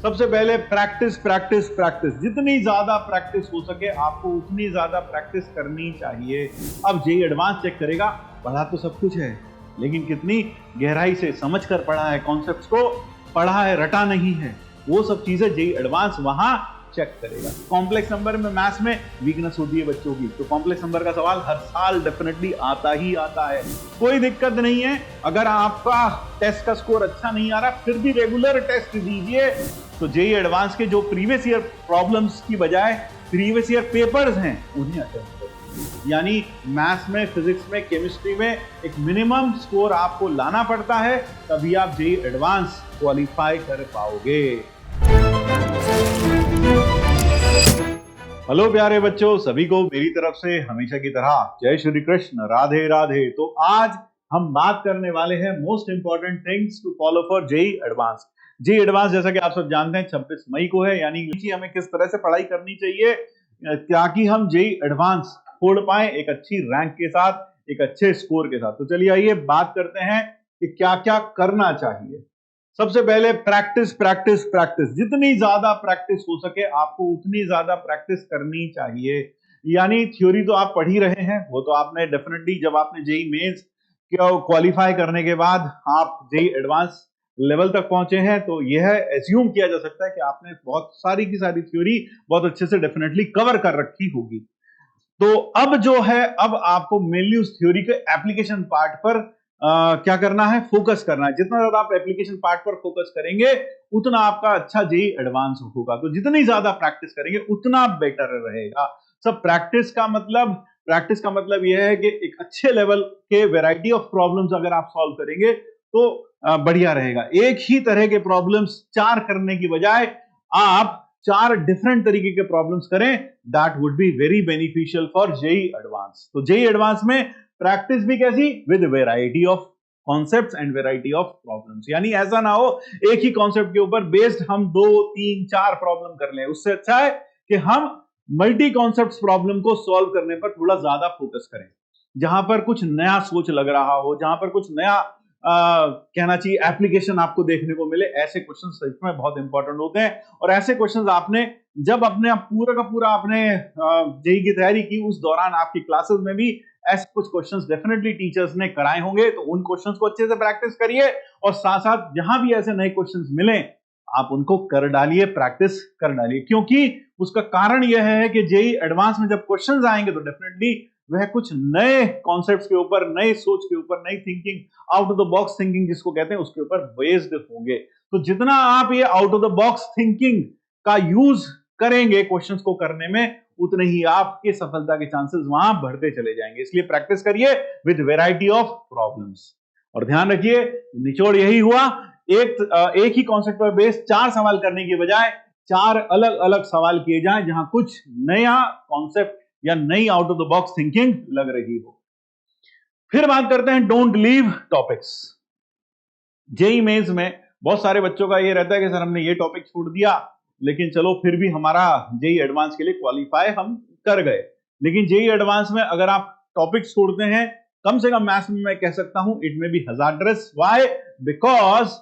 सबसे पहले practice practice practice, जितनी ज्यादा प्रैक्टिस हो सके आपको उतनी ज्यादा प्रैक्टिस करनी चाहिए। अब जेई एडवांस चेक करेगा, पढ़ा तो सब कुछ है लेकिन कितनी गहराई से समझ कर पढ़ा है, कॉन्सेप्ट्स को पढ़ा है, रटा नहीं है, वो सब चीजें जेई एडवांस वहां चेक करेगा। कॉम्प्लेक्स नंबर में मैथ्स में वीकनेस होती है बच्चों की, तो कॉम्प्लेक्स नंबर का सवाल हर साल डेफिनेटली आता ही आता है, कोई दिक्कत नहीं है। अगर आपका टेस्ट का स्कोर अच्छा नहीं आ रहा फिर भी रेगुलर टेस्ट दीजिए। तो जेई एडवांस के जो प्रीवियस ईयर प्रॉब्लम्स की बजाय प्रीवियस ईयर पेपर्स हैं उन्हें अटेम्प्ट करिए। यानी मैथ्स में, फिजिक्स में, केमिस्ट्री में एक मिनिमम स्कोर आपको लाना पड़ता है, तभी आप जेई एडवांस क्वालिफाई कर पाओगे। हेलो प्यारे बच्चों, सभी को मेरी तरफ से हमेशा की तरह जय श्री कृष्ण, राधे राधे। तो आज हम बात करने वाले हैं most important things to follow for JEE advance. JEE advance जैसा कि आप सब जानते हैं 26 मई को है, यानी हमें किस तरह से पढ़ाई करनी चाहिए ताकि हम जेई एडवांस छोड़ पाए एक अच्छी रैंक के साथ, एक अच्छे स्कोर के साथ। तो चलिए आइए बात करते हैं कि क्या क्या करना चाहिए। सबसे पहले प्रैक्टिस प्रैक्टिस प्रैक्टिस, जितनी ज्यादा प्रैक्टिस हो सके आपको उतनी ज्यादा प्रैक्टिस करनी चाहिए। यानी थ्योरी तो आप पढ़ ही रहे हैं, वो तो आपने डेफिनेटली जब आपने जेई मेंस क्वालिफाई करने के बाद आप जेई एडवांस लेवल तक पहुंचे हैं, तो यह एज्यूम किया जा सकता है कि आपने बहुत सारी की सारी थ्योरी बहुत अच्छे से डेफिनेटली कवर कर रखी होगी। तो अब जो है, अब आपको मेनली उस थ्योरी के एप्लीकेशन पार्ट पर क्या करना है, फोकस करना है। जितना ज्यादा आप एप्लीकेशन पार्ट पर फोकस करेंगे उतना आपका अच्छा जेई एडवांस होगा। तो जितनी ज्यादा प्रैक्टिस करेंगे उतना बेटर रहेगा। सब प्रैक्टिस का मतलब यह है कि एक अच्छे लेवल के वैरायटी ऑफ प्रॉब्लम्स अगर आप सॉल्व करेंगे तो बढ़िया रहेगा। एक ही तरह के प्रॉब्लम्स 4 करने की बजाय आप 4 डिफरेंट तरीके के प्रॉब्लम्स करें, that would be very beneficial for JEE advance. तो जेई एडवांस में प्रैक्टिस भी कैसी, with variety of concepts and variety of problems. यानी ऐसा ना हो एक ही कॉन्सेप्ट के ऊपर बेस्ड हम 2, 3, 4 प्रॉब्लम कर लें। उससे अच्छा है कि हम मल्टी कॉन्सेप्ट्स प्रॉब्लम को सॉल्व करने पर थोड़ा ज्यादा फोकस करें, जहां पर कुछ नया सोच लग रहा हो, जहां पर कुछ नया कहना चाहिए एप्लीकेशन आपको देखने को मिले। ऐसे क्वेश्चन सच में बहुत इंपॉर्टेंट होते हैं, और ऐसे क्वेश्चन आपने जब अपने पूरा का पूरा आपने जेई की तैयारी की उस दौरान आपकी क्लासेस में भी ऐसे कुछ क्वेश्चंस डेफिनेटली टीचर्स ने कराए होंगे। तो उन क्वेश्चंस को अच्छे से प्रैक्टिस करिए, और साथ साथ जहां भी ऐसे नए क्वेश्चंस मिले आप उनको कर डालिए, प्रैक्टिस कर डालिए। क्योंकि उसका कारण यह है कि जेई एडवांस में जब क्वेश्चंस आएंगे तो डेफिनेटली वह कुछ नए कॉन्सेप्ट्स के ऊपर, नए सोच के ऊपर, नई thinking, out of the box thinking जिसको कहते हैं, उसके ऊपर बेस्ड होंगे। तो जितना आप ये out of the box thinking का यूज करेंगे क्वेश्चंस को करने में, उतने ही आपके सफलता के चांसेस वहां बढ़ते चले जाएंगे। इसलिए प्रैक्टिस करिए विद वेराइटी ऑफ प्रॉब्लम्स। और ध्यान रखिए, निचोड़ यही हुआ, एक ही कॉन्सेप्ट पर बेस्ड 4 सवाल करने की बजाय 4 अलग अलग सवाल किए जाएं, जहां कुछ नया कॉन्सेप्ट या नई out of the box thinking लग रही हो। फिर बात करते हैं don't leave topics. JEE mains में बहुत सारे बच्चों का ये रहता है कि सर हमने ये टॉपिक छोड़ दिया, लेकिन चलो फिर भी हमारा जेई एडवांस के लिए क्वालिफाई हम कर गए। लेकिन जेई एडवांस में अगर आप टॉपिक छोड़ते हैं, कम से कम मैथ्स में मैं कह सकता हूं it may be hazardous. Why? Because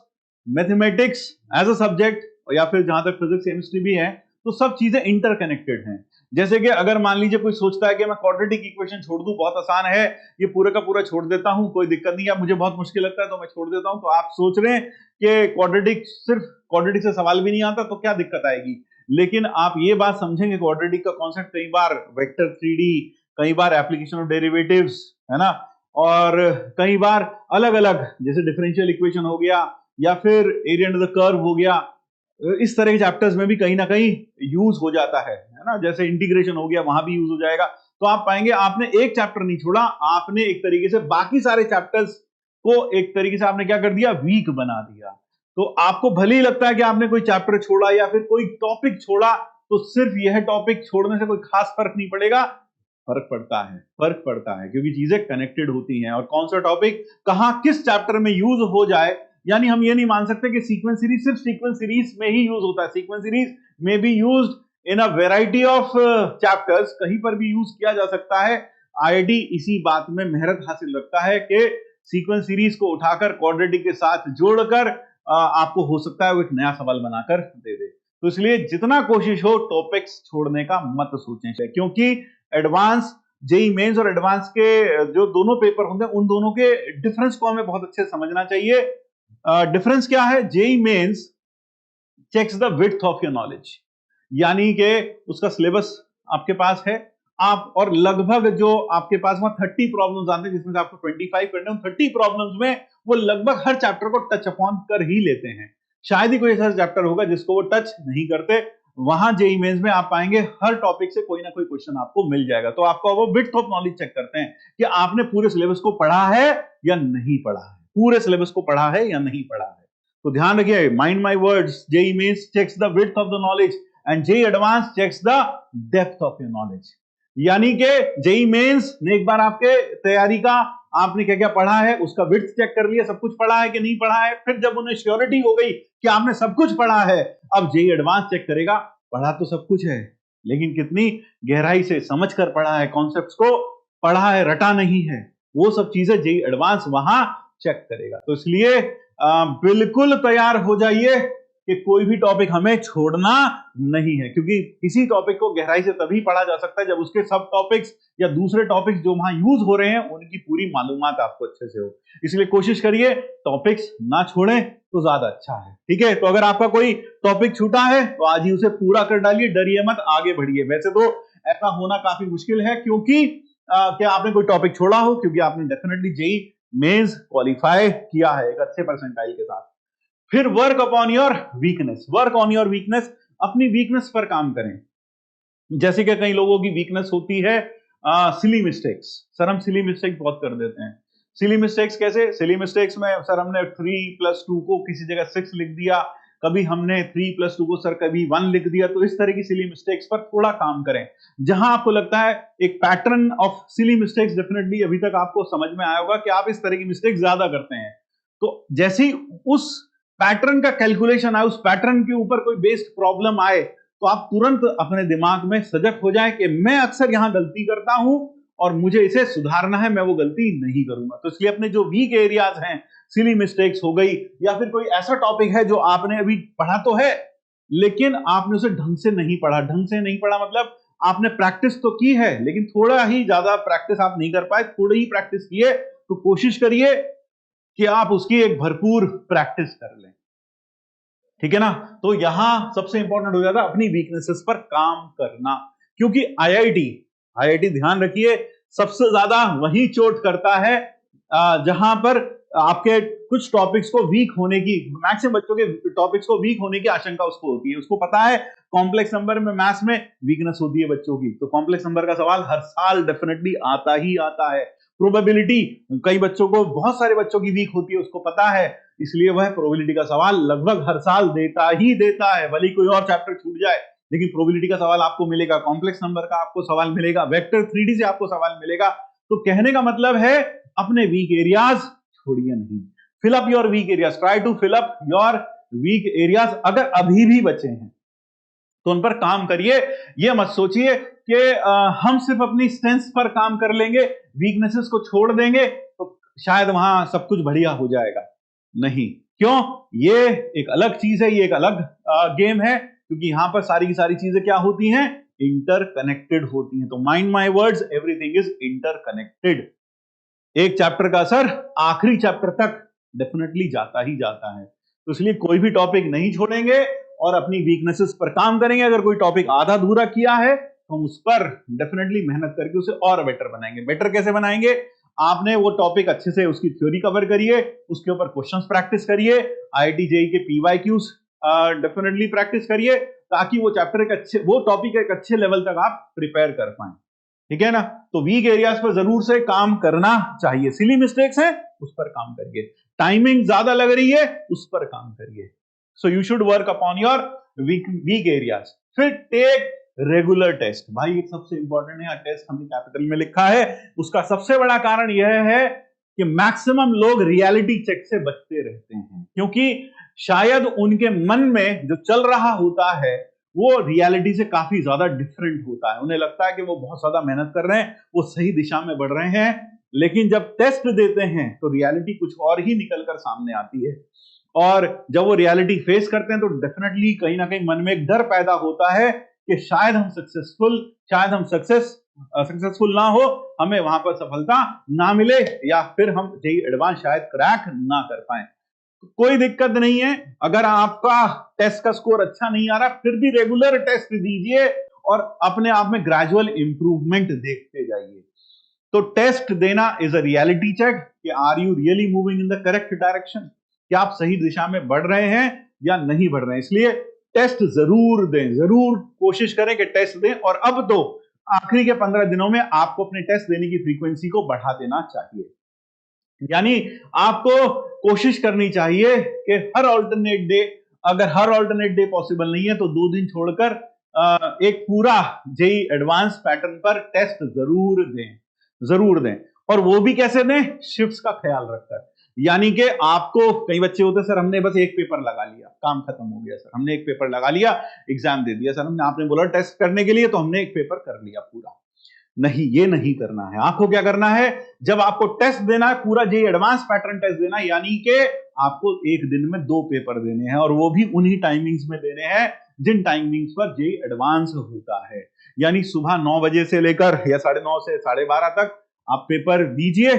mathematics as a subject, या फिर जहां तक फिजिक्स केमिस्ट्री भी है, तो सब चीजें इंटरकनेक्टेड हैं। जैसे कि अगर मान लीजिए कोई सोचता है कि मैं क्वाड्रेटिक इक्वेशन छोड़ दूं, बहुत आसान है, ये पूरा का पूरा छोड़ देता हूं, कोई दिक्कत नहीं है, मुझे बहुत मुश्किल लगता है तो मैं छोड़ देता हूं। तो आप सोच रहे हैं कि क्वाड्रेटिक से सवाल भी नहीं आता तो क्या दिक्कत आएगी। लेकिन आप ये बात समझेंगे, क्वाड्रेटिक का कॉन्सेप्ट कई बार वेक्टर 3D, कई बार एप्लीकेशन ऑफ डेरिवेटिव्स, है ना, और कई बार अलग अलग, जैसे डिफरेंशियल इक्वेशन हो गया या फिर एरिया अंडर द कर्व हो गया, इस तरह के चैप्टर्स में भी कहीं ना कहीं यूज हो जाता है ना। जैसे इंटीग्रेशन हो गया, वहां भी यूज हो जाएगा। तो आप पाएंगे आपने एक चैप्टर नहीं छोड़ा, आपने एक तरीके से बाकी सारे चैप्टर्स को एक तरीके से आपने क्या कर दिया, वीक बना दिया। तो आपको भले ही लगता है कि आपने कोई चैप्टर छोड़ा या फिर कोई टॉपिक छोड़ा, तो सिर्फ यह टॉपिक छोड़ने से कोई खास फर्क नहीं पड़ेगा। फर्क पड़ता है क्योंकि चीजें कनेक्टेड होती हैं, और कौन सा टॉपिक कहां किस चैप्टर में यूज हो जाए। यानी हम ये नहीं मान सकते कि सीक्वेंस सीरीज सिर्फ सीक्वेंस सीरीज में ही यूज होता है। सीक्वेंस सीरीज में be used in a variety of chapters, कहीं पर भी यूज किया जा सकता है। आईआईटी इसी बात में मेहनत हासिल रखता है कि सीक्वेंस सीरीज को उठाकर क्वाड्रेटिक के साथ जोड़कर आपको हो सकता है वो एक नया सवाल बनाकर दे दे। तो इसलिए जितना कोशिश हो टॉपिक्स छोड़ने का मत सोचें, क्योंकि एडवांस जेई मेंस और एडवांस के जो दोनों पेपर होंगे उन दोनों के डिफरेंस को हमें बहुत अच्छे से समझना चाहिए। डिफरेंस क्या है? JEE mains checks the width of your knowledge, यानी कि उसका सिलेबस आपके पास है, आप और लगभग जो आपके पास वहां 30 प्रॉब्लम्स आते हैं जिसमें से आपको 25 करने हैं, 30 प्रॉब्लम्स में वो लगभग हर चैप्टर को टच अपॉन कर ही लेते हैं। शायद ही कोई ऐसा चैप्टर होगा जिसको वो टच नहीं करते। वहां जेई मेंस में आप पाएंगे हर टॉपिक से कोई ना कोई क्वेश्चन आपको मिल जाएगा। तो आपको वो विड्थ ऑफ नॉलेज चेक करते हैं कि आपने पूरे सिलेबस को पढ़ा है या नहीं पढ़ा है, पूरे सिलेबस को पढ़ा है या नहीं पढ़ा है। तो ध्यान रखिए, mind my words, JEE mains checks the width of the knowledge and JEE advance checks the depth of your knowledge. यानी कि जेई मेंस ने एक बार आपके तैयारी का आपने क्या क्या पढ़ा है उसका विड्थ चेक कर लिया, सब कुछ पढ़ा है कि नहीं पढ़ा है। फिर जब उन्हें श्योरिटी हो गई कि आपने सब कुछ पढ़ा है, अब जेई एडवांस चेक करेगा पढ़ा तो सब कुछ है लेकिन कितनी गहराई से समझ कर पढ़ा है, कॉन्सेप्ट्स को पढ़ा है, रटा नहीं है, वो सब चीजें जेई एडवांस वहां चेक करेगा। तो इसलिए बिल्कुल तैयार हो जाइए कि कोई भी टॉपिक हमें छोड़ना नहीं है, क्योंकि किसी टॉपिक को गहराई से तभी पढ़ा जा सकता है जब उसके सब टॉपिक्स या दूसरे टॉपिक्स जो वहां यूज हो रहे हैं उनकी पूरी मालूमात आपको अच्छे से हो। इसलिए कोशिश करिए टॉपिक्स ना छोड़ें तो ज्यादा अच्छा है। ठीक है, तो अगर आपका कोई टॉपिक छूटा है तो आज ही उसे पूरा कर डालिए, डरिए मत, आगे बढ़िए। वैसे तो ऐसा होना काफी मुश्किल है क्योंकि क्या आपने कोई टॉपिक छोड़ा हो, क्योंकि आपने डेफिनेटली जेई मेंस क्वालिफाई किया है एक अच्छे परसेंटाइल के साथ। फिर work upon your weakness, work on your weakness, अपनी वीकनेस पर काम करें। जैसे कि कई लोगों की वीकनेस होती है सिली मिस्टेक्स। सर हम सिली मिस्टेक्स बहुत कर देते हैं। सिली मिस्टेक्स कैसे? सिली मिस्टेक्स में सर हमने 3+2 को किसी जगह 6 लिख दिया, कभी हमने 3+2 को सर कभी 1 लिख दिया। तो इस तरह की सिली मिस्टेक्स पर थोड़ा काम करें। जहां आपको लगता है एक pattern of silly mistakes definitely अभी तक आपको समझ में आया होगा कि आप इस तरह की मिस्टेक्स ज्यादा करते हैं, तो जैसे ही उस पैटर्न का कैलकुलेशन आए, उस पैटर्न के ऊपर कोई बेस्ड प्रॉब्लम आए, तो आप तुरंत अपने दिमाग में सजग हो जाए कि मैं अक्सर यहां गलती करता हूं और मुझे इसे सुधारना है, मैं वो गलती नहीं करूंगा। तो इसलिए अपने जो वीक एरियाज हैं, सिली मिस्टेक्स हो गई या फिर कोई ऐसा टॉपिक है जो आपने अभी पढ़ा तो है लेकिन आपने उसे ढंग से नहीं पढ़ा। ढंग से नहीं पढ़ा मतलब आपने प्रैक्टिस तो की है लेकिन थोड़ा ही ज्यादा प्रैक्टिस आप नहीं कर पाए, थोड़ी ही प्रैक्टिस किए। तो कोशिश करिए कि आप उसकी एक भरपूर प्रैक्टिस कर लें। ठीक है ना? तो यहां सबसे इंपॉर्टेंट हो जाता है अपनी वीकनेसेस पर काम करना, क्योंकि आईआईटी ध्यान रखिए सबसे ज्यादा वही चोट करता है जहां पर आपके कुछ टॉपिक्स को वीक होने की, मैक्सिमम बच्चों के टॉपिक्स को वीक होने की आशंका उसको होती है। उसको पता है कॉम्प्लेक्स नंबर में, मैथ्स में वीकनेस होती है बच्चों की, तो कॉम्प्लेक्स नंबर का सवाल हर साल डेफिनेटली आता ही आता है। प्रोबेबिलिटी कई बच्चों को, बहुत सारे बच्चों की वीक होती है, उसको पता है, इसलिए वह प्रोबेबिलिटी का सवाल लगभग हर साल देता ही देता है। भले कोई और चैप्टर छूट जाए लेकिन प्रोबेबिलिटी का सवाल आपको मिलेगा, कॉम्प्लेक्स नंबर का आपको सवाल मिलेगा, वेक्टर 3D से आपको सवाल मिलेगा। तो कहने का मतलब है अपने वीक एरियाज छोड़िए नहीं, fill up your weak areas, try to fill up your weak areas. अगर अभी भी बचे हैं तो उन पर काम करिए। ये मत सोचिए कि हम सिर्फ अपनी स्ट्रेंथ पर काम कर लेंगे, वीकनेसेस को छोड़ देंगे तो शायद वहां सब कुछ बढ़िया हो जाएगा। नहीं, क्यों? ये एक अलग चीज है, ये एक अलग गेम है, क्योंकि यहां पर सारी की सारी चीजें क्या होती हैं? इंटरकनेक्टेड होती हैं। तो mind my words, everything is interconnected. एक चैप्टर का असर आखिरी चैप्टर तक डेफिनेटली जाता ही जाता है। तो इसलिए कोई भी टॉपिक नहीं छोड़ेंगे और अपनी वीकनेसेस पर काम करेंगे। अगर कोई टॉपिक आधा अधूरा किया है तो हम उस पर डेफिनेटली मेहनत करके उसे और बेटर बनाएंगे। बेटर कैसे बनाएंगे? आपने वो टॉपिक अच्छे से उसकी थ्योरी कवर करिए, उसके ऊपर क्वेश्चंस प्रैक्टिस करिए, आईआईटी जेईई के पीवाईक्यूज डेफिनेटली प्रैक्टिस करिए, ताकि वो चैप्टर एक अच्छे, वो टॉपिक एक अच्छे लेवल तक आप प्रिपेयर कर पाए। ठीक है ना? तो वीक एरियाज पर जरूर से काम करना चाहिए। सिली मिस्टेक्स हैं उस पर काम करिए, टाइमिंग ज्यादा लग रही है उस पर काम करिए। So you should work upon your weak areas. फिर टेक रेगुलर टेस्ट। भाई एक सबसे इंपॉर्टेंट है, टेस्ट हमने कैपिटल में लिखा है। उसका सबसे बड़ा कारण यह है कि मैक्सिमम लोग रियलिटी चेक से बचते रहते हैं, क्योंकि शायद उनके मन में जो चल रहा होता है वो रियलिटी से काफी ज्यादा डिफरेंट होता है। उन्हें लगता है कि वो बहुत ज्यादा मेहनत कर रहे हैं, वो सही दिशा में बढ़ रहे हैं, लेकिन जब टेस्ट देते हैं तो रियलिटी कुछ और ही निकलकर सामने आती है। और जब वो रियलिटी फेस करते हैं तो डेफिनेटली कहीं ना कहीं मन में एक डर पैदा होता है कि शायद हम सक्सेसफुल ना हो, हमें वहां पर सफलता ना मिले, या फिर हम जेईई एडवांस शायद क्रैक ना कर पाए। कोई दिक्कत नहीं है, अगर आपका टेस्ट का स्कोर अच्छा नहीं आ रहा फिर भी रेगुलर टेस्ट दीजिए और अपने आप में ग्रेजुअल इंप्रूवमेंट देखते जाइए। तो टेस्ट देना इज अ रियलिटी चेक कि are you really moving in the correct direction, क्या आप सही दिशा में बढ़ रहे हैं या नहीं बढ़ रहे हैं। इसलिए टेस्ट जरूर दें, जरूर कोशिश करें कि टेस्ट दें। और अब तो आखिरी के 15 दिनों में आपको अपने टेस्ट देने की फ्रीक्वेंसी को बढ़ा देना चाहिए, यानी आपको कोशिश करनी चाहिए कि हर ऑल्टरनेट डे, अगर हर ऑल्टरनेट डे पॉसिबल नहीं है तो 2 दिन छोड़कर एक पूरा जेईई एडवांस पैटर्न पर टेस्ट जरूर दें। और वो भी कैसे दें, शिफ्ट्स का ख्याल रखकर। यानी कि आपको, कई बच्चे होते हैं सर हमने बस एक पेपर लगा लिया, काम खत्म हो गया सर, हमने एक पेपर लगा लिया, एग्जाम दे दिया सर, हमने, आपने बोला टेस्ट करने के लिए तो हमने एक पेपर कर लिया पूरा। नहीं, ये नहीं करना है। आपको क्या करना है, जब आपको टेस्ट देना है पूरा जेईई एडवांस पैटर्न टेस्ट देना है, यानी कि आपको एक दिन में 2 पेपर देने हैं और वो भी उन्हीं टाइमिंग्स में देने हैं जिन टाइमिंग्स पर जेईई एडवांस होता है। यानी सुबह 9 बजे से लेकर या 9:30 से 12:30 तक आप पेपर दीजिए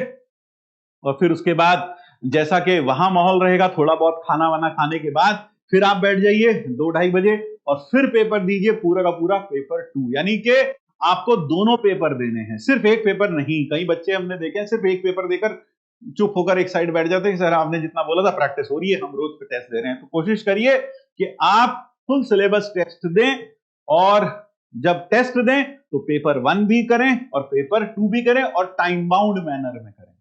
और फिर उसके बाद जैसा कि वहां माहौल रहेगा, थोड़ा बहुत खाना वाना खाने के बाद फिर आप बैठ जाइए 2-2:30 बजे और फिर पेपर दीजिए पूरा का पूरा पेपर 2। यानी कि आपको दोनों पेपर देने हैं, सिर्फ एक पेपर नहीं। कई बच्चे हमने देखे हैं सिर्फ एक पेपर देकर चुप होकर एक साइड बैठ जाते हैं, सर आपने जितना बोला था प्रैक्टिस हो रही है, हम रोज पे टेस्ट दे रहे हैं। तो कोशिश करिए कि आप फुल सिलेबस टेस्ट दें, और जब टेस्ट दें तो पेपर 1 भी करें और पेपर 2 भी करें और टाइम बाउंड मैनर में करें।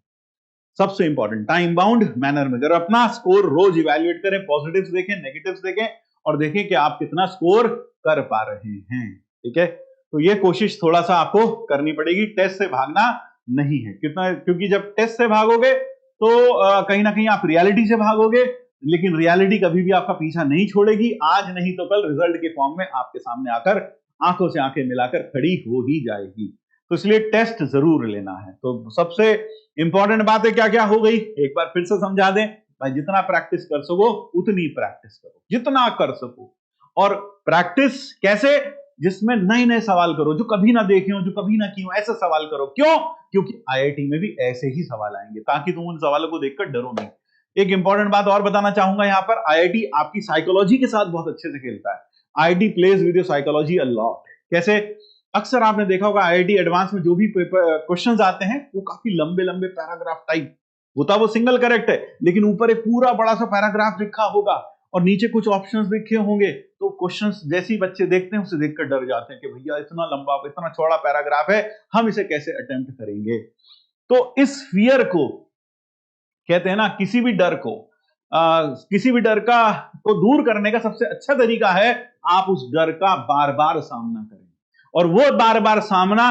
सबसे इंपॉर्टेंट, टाइम बाउंड मैनर में करें। अपना स्कोर रोज इवैल्यूएट करें, पॉजिटिव्स देखें, नेगेटिव्स देखें और देखें कि आप कितना स्कोर कर पा रहे हैं। ठीक है, तो ये कोशिश थोड़ा सा आपको करनी पड़ेगी, टेस्ट से भागना नहीं है कितना, क्योंकि जब टेस्ट से भागोगे तो कहीं ना कहीं आप रियलिटी से भागोगे, लेकिन रियलिटी कभी भी आपका पीछा नहीं छोड़ेगी। आज नहीं तो कल रिजल्ट के फॉर्म में आपके सामने आकर आंखों से आंखें मिलाकर खड़ी हो ही जाएगी। तो इसलिए टेस्ट जरूर लेना है। तो सबसे इंपॉर्टेंट बात है क्या क्या हो गई, एक बार फिर से समझा दें भाई, जितना प्रैक्टिस कर सको उतनी प्रैक्टिस करो, जितना कर सको। और प्रैक्टिस कैसे, जिसमें नए नए सवाल करो, जो कभी ना देखे हो, जो कभी ना किए हो, ऐसे सवाल करो। क्यों, क्योंकि आईआईटी में भी ऐसे ही सवाल आएंगे, ताकि तुम उन सवालों को देखकर डरो नहीं। एक इंपॉर्टेंट बात और बताना चाहूंगा यहाँ पर, आईआईटी आपकी साइकोलॉजी के साथ बहुत अच्छे से खेलता है। IIT plays with your psychology a lot. कैसे, अक्सर आपने देखा होगा आईआईटी एडवांस में जो भी क्वेश्चंस आते हैं वो काफी लंबे लंबे पैराग्राफ टाइप होता, वो सिंगल करेक्ट है, लेकिन ऊपर एक पूरा बड़ा सा पैराग्राफ लिखा होगा और नीचे कुछ ऑप्शंस लिखे होंगे। तो क्वेश्चंस जैसे ही बच्चे देखते हैं उसे देखकर डर जाते हैं कि भैया इतना लंबा, इतना चौड़ा पैराग्राफ है, हम इसे कैसे अटेम्प्ट करेंगे। तो इस फियर को कहते हैं ना, किसी भी डर को दूर करने का सबसे अच्छा तरीका है आप उस डर का बार बार सामना करें, और वो बार बार सामना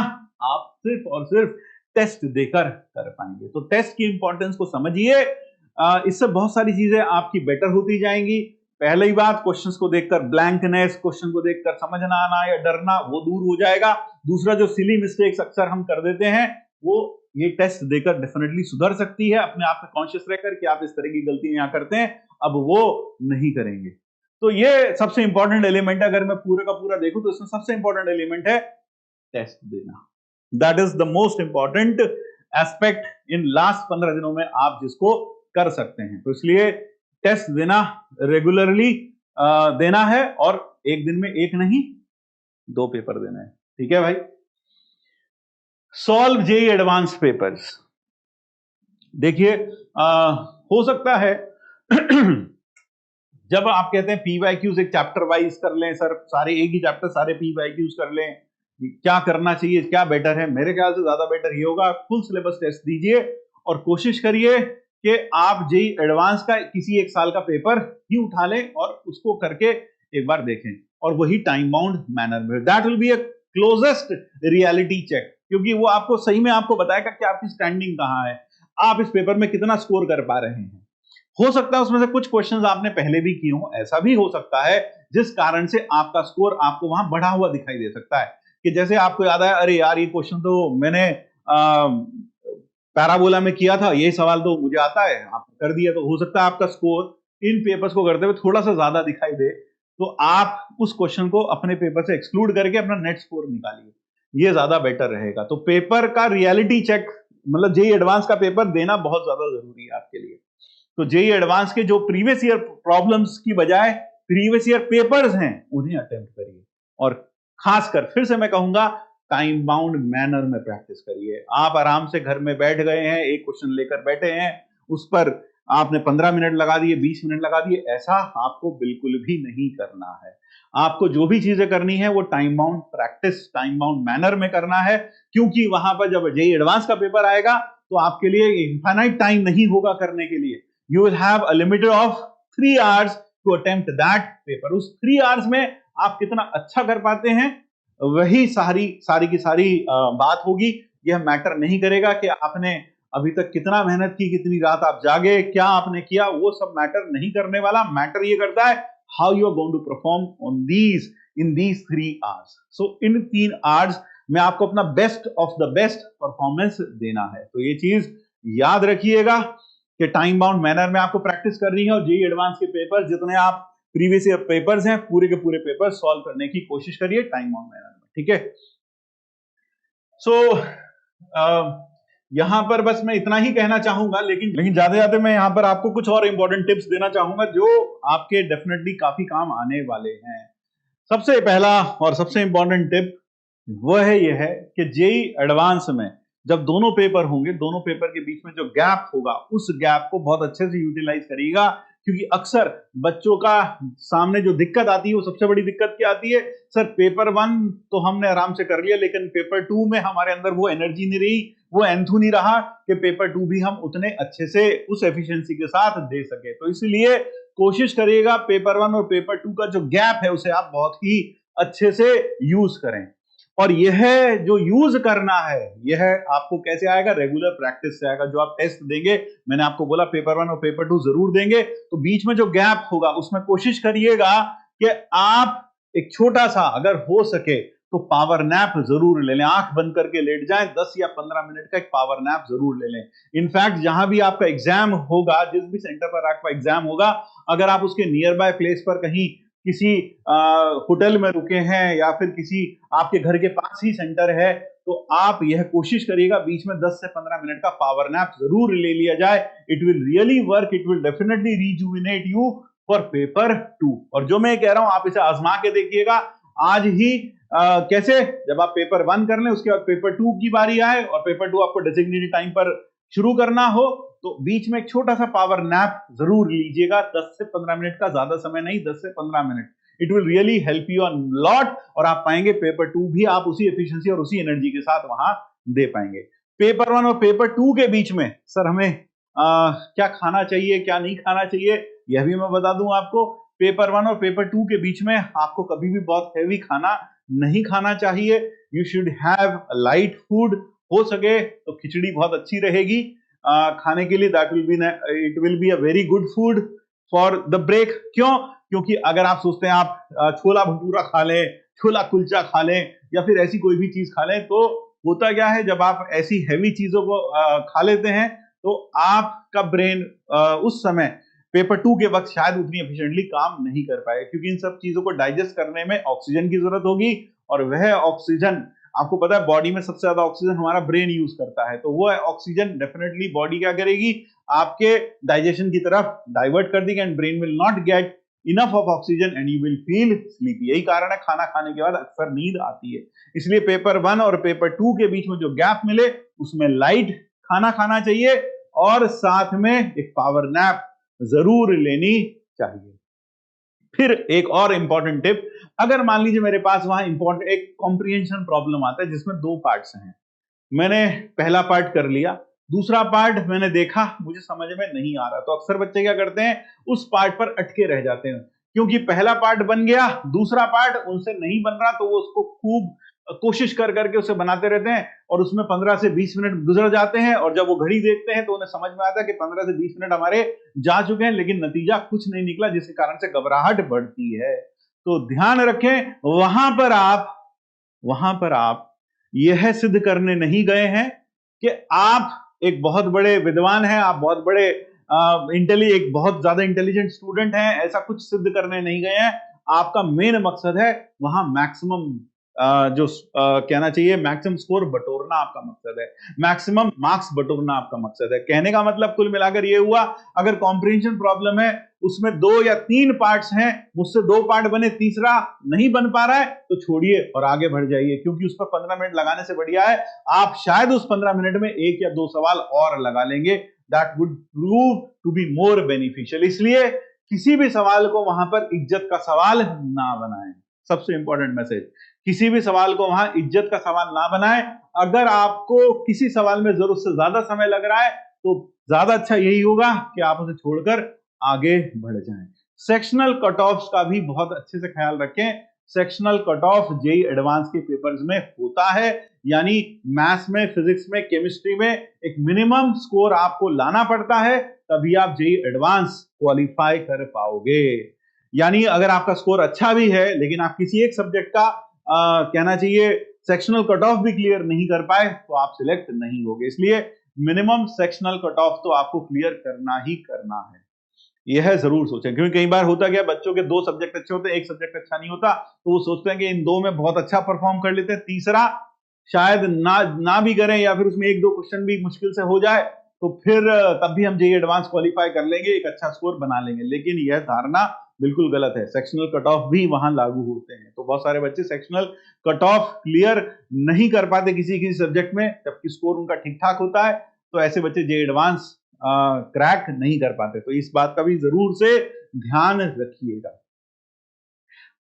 आप सिर्फ और सिर्फ टेस्ट देकर कर पाएंगे। तो टेस्ट की इंपॉर्टेंस को समझिए, इससे बहुत सारी चीजें आपकी बेटर होती जाएंगी। पहली बात, क्वेश्चंस को देखकर ब्लैंकनेस, क्वेश्चन को देखकर समझ ना आना या डरना, वो दूर हो जाएगा। दूसरा, जो सिली मिस्टेक्स अक्सर हम कर देते हैं वो ये टेस्ट देकर डेफिनेटली सुधर सकती है, अपने आप में कॉन्शियस रहकर कि आप इस तरह की गलती यहां करते हैं, अब वो नहीं करेंगे। तो ये सबसे इंपॉर्टेंट एलिमेंट है। अगर मैं पूरा का पूरा देखूं तो इसमें सबसे इंपॉर्टेंट एलिमेंट है टेस्ट देना। That is the most important aspect in last 15 दिनों में आप जिसको कर सकते हैं। तो इसलिए टेस्ट देना रेगुलरली देना है, और एक दिन में एक नहीं 2 पेपर देना है। ठीक है भाई। Solve JEE advance papers. देखिए, हो सकता है जब आप कहते हैं पीवाईक्यूज एक चैप्टर वाइज कर लें, सर सारे एक ही चैप्टर सारे पीवाईक्यूज कर लें, क्या करना चाहिए, क्या बेटर है? मेरे ख्याल से ज्यादा बेटर ये होगा, फुल सिलेबस टेस्ट दीजिए और कोशिश करिए कि आप जेईई एडवांस का किसी एक साल का पेपर ही उठा लें और उसको करके एक बार देखें, और वही टाइम बाउंड मैनर में। That will be a closest reality check, क्योंकि वो आपको सही में आपको बताएगा कि आपकी स्टैंडिंग कहां है, आप इस पेपर में कितना स्कोर कर पा रहे हैं। हो सकता है उसमें से कुछ क्वेश्चंस आपने पहले भी किए हो, ऐसा भी हो सकता है जिस कारण से आपका स्कोर आपको वहां बढ़ा हुआ दिखाई दे सकता है, कि जैसे आपको याद आया, अरे यार ये क्वेश्चन तो मैंने पैराबोला में किया था, ये सवाल तो मुझे आता है, आपने कर दिया, तो हो सकता है आपका स्कोर इन पेपर्स को करते हुए थोड़ा सा ज्यादा दिखाई दे, तो आप उस क्वेश्चन को अपने पेपर से एक्सक्लूड करके अपना नेट स्कोर निकालिए, ये ज्यादा बेटर रहेगा। तो पेपर का रियलिटी चेक, मतलब जेईई एडवांस का पेपर देना बहुत ज्यादा जरूरी है आपके लिए। तो जेईई एडवांस के जो प्रीवियस ईयर प्रॉब्लम्स की बजाय प्रीवियस ईयर पेपर्स हैं उन्हें अटेम्प्ट करिए, और खासकर फिर से मैं कहूंगा टाइम बाउंड मैनर में प्रैक्टिस करिए। आप आराम से घर में बैठ गए हैं, एक क्वेश्चन लेकर बैठे हैं, उस पर आपने 15 मिनट लगा दिए, 20 मिनट लगा दिए, ऐसा आपको बिल्कुल भी नहीं करना है। आपको जो भी चीजें करनी है वो time bound practice, time bound manner में करना है, क्योंकि वहां पर जब जेईई एडवांस का पेपर आएगा तो आपके लिए इनफाइनाइट टाइम नहीं होगा करने के लिए। You will have a limit of 3 hours to attempt that paper. उस 3 आवर्स में आप कितना अच्छा कर पाते हैं वही सारी की सारी बात होगी। यह मैटर नहीं करेगा कि आपने अभी तक कितना मेहनत की, कितनी रात आप जागे, क्या आपने किया, वो सब मैटर नहीं करने वाला। मैटर ये करता है how you are going to perform on these in these 3 hours. So in 3 hours में आपको अपना best of the best performance देना है। तो ये चीज याद रखिएगा कि टाइम बाउंड मैनर में आपको प्रैक्टिस करनी है, और जेईई एडवांस के पेपर जितने आप प्रीवियस ईयर पेपर्स हैं पूरे के पूरे पेपर सॉल्व करने की कोशिश करिए टाइम बाउंड मैनर में, ठीक है। सो यहां पर बस मैं इतना ही कहना चाहूंगा, लेकिन जाते जाते मैं यहां पर आपको कुछ और इंपॉर्टेंट टिप्स देना चाहूंगा जो आपके डेफिनेटली काफी काम आने वाले हैं। सबसे पहला और सबसे इंपॉर्टेंट टिप वो है ये है कि जेईई एडवांस में जब दोनों पेपर होंगे, दोनों पेपर के बीच में जो गैप होगा उस गैप को बहुत अच्छे से यूटिलाइज करिएगा, क्योंकि अक्सर बच्चों का सामने जो दिक्कत आती है वो सबसे बड़ी दिक्कत क्या आती है, सर पेपर 1 तो हमने आराम से कर लिया, लेकिन पेपर 2 में हमारे अंदर वो एनर्जी नहीं रही, वो एंथू नहीं रहा कि पेपर 2 भी हम उतने अच्छे से उस एफिशिएंसी के साथ दे सके। तो इसलिए कोशिश करिएगा पेपर 1 और पेपर 2 का जो गैप है उसे आप बहुत ही अच्छे से यूज करें। और यह जो यूज करना है यह आपको कैसे आएगा, रेगुलर प्रैक्टिस से आएगा। जो आप टेस्ट देंगे, मैंने आपको बोला पेपर 1 और पेपर 2 जरूर देंगे, तो बीच में जो गैप होगा उसमें कोशिश करिएगा कि आप एक छोटा सा, अगर हो सके तो पावर नैप जरूर ले लें, आंख बंद करके लेट जाएं, 10 या 15 मिनट का एक पावर नैप जरूर ले लें। इनफैक्ट जहां भी आपका एग्जाम होगा, जिस भी सेंटर पर आपका एग्जाम होगा, अगर आप उसके नियर बाय प्लेस पर कहीं किसी होटल में रुके हैं या फिर किसी आपके घर के पास ही सेंटर है, तो आप यह कोशिश करिएगा बीच में 10 से 15 मिनट का पावर नैप जरूर ले लिया जाए। It will really work, it will definitely rejuvenate you for paper 2। और जो मैं कह रहा हूं आप इसे आजमा के देखिएगा आज ही। कैसे, जब आप पेपर 1 कर लें उसके बाद पेपर 2 की बारी आए और पेपर 2 आपको डेजिग्नेटेड टाइम पर शुरू करना हो, तो बीच में एक छोटा सा पावर नैप जरूर लीजिएगा, 10 से 15 मिनट का, ज्यादा समय नहीं, 10 से 15 minute. It will really help you a lot, और आप पाएंगे पेपर 2 भी आप उसी एफिशिएंसी और उसी एनर्जी के साथ वहां दे पाएंगे। पेपर 1 और पेपर 2 के बीच में सर हमें क्या खाना चाहिए, क्या नहीं खाना चाहिए, यह भी मैं बता दूं आपको। पेपर 1 और पेपर 2 के बीच में आपको कभी भी बहुत हैवी खाना नहीं खाना चाहिए। You should have light food, हो सके तो खिचड़ी बहुत अच्छी रहेगी खाने के लिए। That will be, it will be a very good food for the break. क्यों? क्योंकि अगर आप सोचते हैं आप छोला भटूरा खा लें, छोला कुलचा खा लें या फिर ऐसी कोई भी चीज खा लें, तो होता क्या है, जब आप ऐसी हैवी चीजों को खा लेते हैं तो आपका ब्रेन उस समय पेपर 2 के वक्त शायद उतनी एफिशिएंटली काम नहीं कर पाए, क्योंकि इन सब चीजों को डाइजेस्ट करने में ऑक्सीजन की जरूरत होगी, और वह ऑक्सीजन आपको पता है बॉडी में सबसे ज्यादा ऑक्सीजन हमारा ब्रेन यूज करता है। तो वो ऑक्सीजन डेफिनेटली बॉडी क्या करेगी, आपके डाइजेशन की तरफ डाइवर्ट कर देगी, and brain will not get enough of oxygen and you will feel sleepy. यही कारण है खाना खाने के बाद अक्सर नींद आती है। इसलिए पेपर 1 और पेपर 2 के बीच में जो गैप मिले उसमें लाइट खाना खाना चाहिए, और साथ में एक पावर नैप जरूर लेनी चाहिए। फिर एक और इंपॉर्टेंट टिप, अगर मान लीजिए मेरे पास वहां इंपॉर्टेंट एक कॉम्प्रिहेंशन प्रॉब्लम आता है जिसमें 2 पार्ट्स हैं, मैंने पहला पार्ट कर लिया, दूसरा पार्ट मैंने देखा मुझे समझ में नहीं आ रहा, तो अक्सर बच्चे क्या करते हैं, उस पार्ट पर अटके रह जाते हैं, क्योंकि पहला पार्ट बन गया, दूसरा पार्ट उनसे नहीं बन रहा, तो वो उसको खूब कोशिश कर करके उसे बनाते रहते हैं, और उसमें 15 से 20 मिनट गुजर जाते हैं, और जब वो घड़ी देखते हैं तो उन्हें समझ में आता है कि 15 से 20 मिनट हमारे जा चुके हैं, लेकिन नतीजा कुछ नहीं निकला, जिसके कारण से घबराहट बढ़ती है। तो ध्यान रखें, वहां पर आप यह सिद्ध करने नहीं गए हैं कि आप एक बहुत बड़े विद्वान हैं, आप बहुत बड़े एक बहुत ज्यादा इंटेलिजेंट स्टूडेंट हैं, ऐसा कुछ सिद्ध करने नहीं गए हैं। आपका मेन मकसद है वहां मैक्सिमम कहना चाहिए मैक्सिमम स्कोर बटोरना आपका मकसद है, मैक्सिमम मार्क्स बटोरना आपका मकसद है। कहने का मतलब कुल मिलाकर ये हुआ, अगर कॉम्प्रिहेंशन प्रॉब्लम है उसमें 2 या 3 पार्ट्स हैं, मुझसे 2 पार्ट बने, तीसरा नहीं बन पा रहा है तो छोड़िए और आगे बढ़ जाइए, क्योंकि उस पर 15 मिनट लगाने से बढ़िया है आप शायद उस 15 मिनट में 1 या 2 सवाल और लगा लेंगे। That would prove to be more beneficial. इसलिए किसी भी सवाल को वहां पर इज्जत का सवाल ना बनाएं। सबसे इंपॉर्टेंट मैसेज, किसी भी सवाल को वहां इज्जत का सवाल ना बनाएं। अगर आपको किसी सवाल में जरूरत से ज्यादा समय लग रहा है तो ज्यादा अच्छा यही होगा कि आप उसे छोड़कर आगे बढ़ जाएं। सेक्शनल कट ऑफ्स का भी बहुत अच्छे से ख्याल रखें। Sectional cut off JEE advance के पेपर्स में होता है, यानी मैथ्स में, फिजिक्स में, केमिस्ट्री में एक मिनिमम स्कोर आपको लाना पड़ता है, तभी आप जेईई एडवांस क्वालिफाई कर पाओगे। यानी अगर आपका स्कोर अच्छा भी है लेकिन आप किसी एक सब्जेक्ट का कहना चाहिए सेक्शनल कट ऑफ भी क्लियर नहीं कर पाए तो आप सिलेक्ट नहीं होगे। इसलिए मिनिमम सेक्शनल कट ऑफ तो आपको क्लियर करना ही करना है, यह जरूर सोचें। क्योंकि कई बार होता क्या, बच्चों के 2 सब्जेक्ट अच्छे होते हैं, एक सब्जेक्ट अच्छा नहीं होता, तो वो सोचते हैं कि इन 2 में बहुत अच्छा परफॉर्म कर लेते हैं, तीसरा शायद ना भी करें या फिर उसमें 1-2 क्वेश्चन भी मुश्किल से हो जाए तो फिर तब भी हम जेईई एडवांस क्वालिफाई कर लेंगे, एक अच्छा स्कोर बना लेंगे। लेकिन यह धारणा बिल्कुल गलत है। सेक्शनल कट ऑफ भी वहां लागू होते हैं। तो बहुत सारे बच्चे सेक्शनल कट ऑफ क्लियर नहीं कर पाते किसी किसी सब्जेक्ट में, जबकि स्कोर उनका ठीक ठाक होता है, तो ऐसे बच्चे जेईई एडवांस क्रैक नहीं कर पाते। तो इस बात का भी जरूर से ध्यान रखिएगा।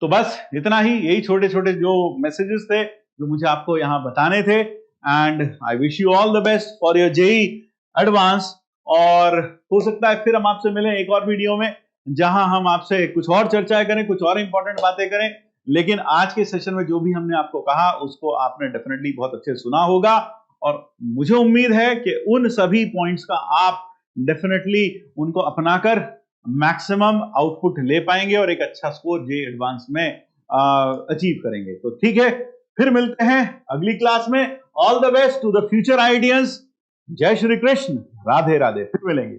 तो बस इतना ही, यही छोटे छोटे जो मैसेजेस थे जो मुझे आपको यहां बताने थे। And I wish you all the best for your JEE advance. और हो सकता है फिर हम आपसे मिलें एक और वीडियो में, जहां हम आपसे कुछ और चर्चाएं करें, कुछ और इंपॉर्टेंट बातें करें। लेकिन आज के सेशन में जो भी हमने आपको कहा उसको आपने डेफिनेटली बहुत अच्छे सुना होगा, और मुझे उम्मीद है कि उन सभी पॉइंट्स का आप डेफिनेटली उनको अपनाकर मैक्सिमम आउटपुट ले पाएंगे और एक अच्छा स्कोर जेईई एडवांस में अचीव करेंगे। तो ठीक है, फिर मिलते हैं अगली क्लास में। All the best to the future ideans. जय श्री कृष्ण, राधे राधे, फिर मिलेंगे।